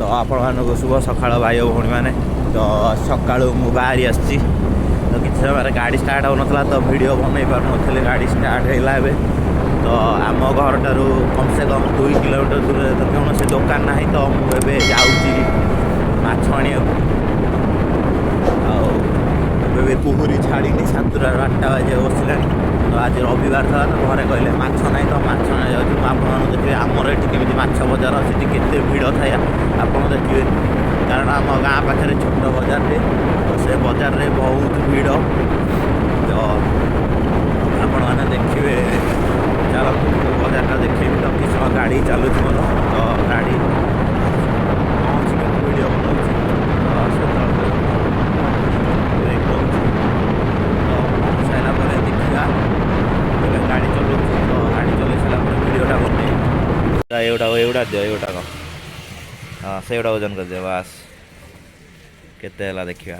तो आपको शुभ सकाळ भाई भौणी मैंने तो सका बाहरी आसी तो किसी समय गाड़ी स्टार्ट हो ना तो वीडियो बनई पार नी गाड़ी स्टार्ट है तो आम घर ठारू कम से कम 2 किलोमीटर दूर तो कौन से दुकान ना तो मुझे जाऊँगी माछ आने भी पुहुरी छाड़ी 7टा 8टा बजे बसला तो आज रविवार था तो घरे कहले माछ ना तो माछ ना जाऊँ आप देखिए आमर ये केमी माछ बजार अच्छी केते भिड़ थाए आप देखिए कारण आम गाँ पाखे छोट बजार तो से बजार में बहुत भिड़ तो आपण मैंने देखिए चल बजारटा देखिए तो किस गाड़ी चलुच मोर तो गाड़ी वीडियो बनाऊँगी देखा गाड़ी चलू तो गाड़ी चल सारा वीडियोटा बन एवटा दियो एवटा हाँ से ओजन कर दियो बास केते देखा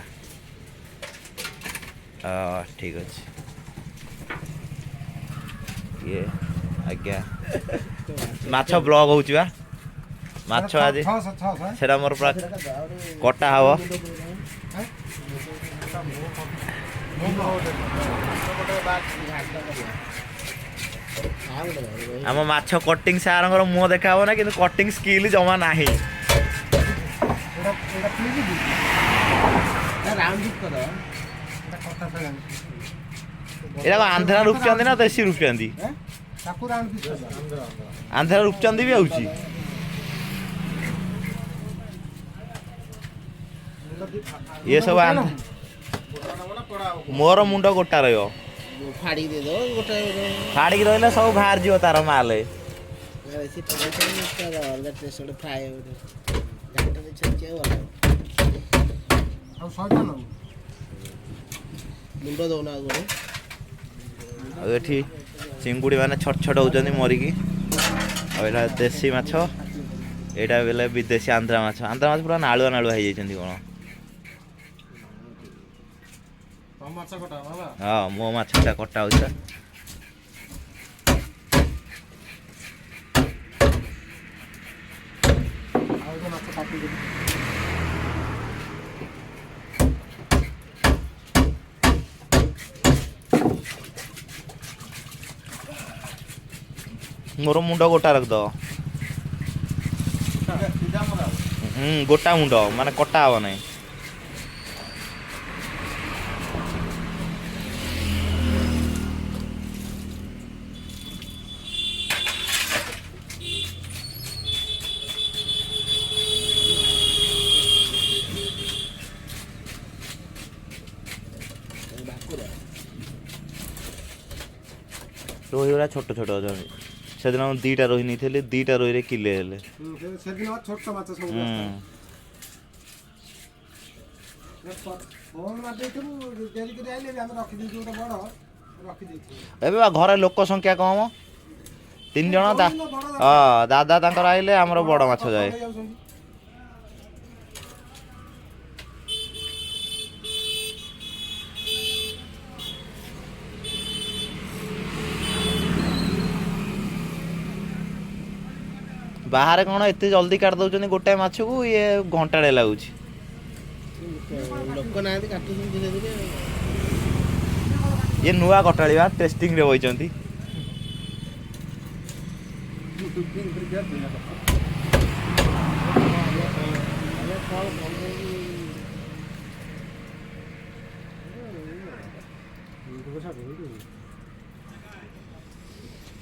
ठीक अच्छे ये आज्ञा माछ ब्लॉग होउची बा माछ आज सेरा मोर पूरा कटा हवा आम माछ कटिंग सार मुह देखा ना कि कटिंग स्किल जमा नाही एटा आंध्रा रूपचंदी ना देशी रूपचंदी आंध्रा रूपचंदी भी आउची ये सब मोर मुंड गोटा रहियो फाड़ी दे दो गोटा फाड़ी रहले सब बाहर जियो तार माल मुंड दौना ये चिंगुड़ी मैंने छट छट होती मरिकी आ देशी माछ यहाँ बेले विदेशी आंध्रा माछ पूरा नालुआ नालुआ हो जाती कौन हाँ मो माछटा कटा हो मोर मुंड गोटा रखद गोटा मुंड माने कटा हम ना रोही छोट छोट अच्छे से दिन 2टा रोही नहीं थे 2टा रोही रे किले हेले घर लोक संख्या कम 3 जन दादा तांकर आइले आमर बड़ माछ जाए बाहर कौन एत जल्दी काट दौरान गोटाए माछ को ये घंटाड़े लगुच ये नुआ कटाड़ी बा टेस्टिंग रे बइचंती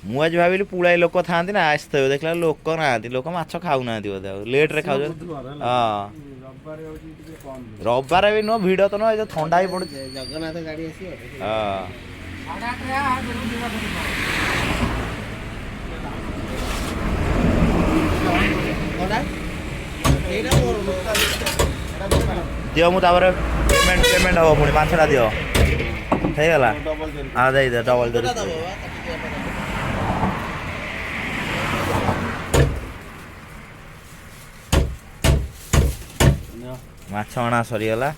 मु आज भाविली पुळाई लोक था ना आसते देखला लोक ना लोक माछ खाऊ ना बोधे लेट रे खाऊ हाँ रविवार भी नुह भिड़ तो नुह ठंडा ही पड़े जगन्नाथ गाड़ी दियो मुझे पेमेंट पेमेंट हम पुणी 5टा दियो हो गला हाँ दे डबल माछ अणा सरीगला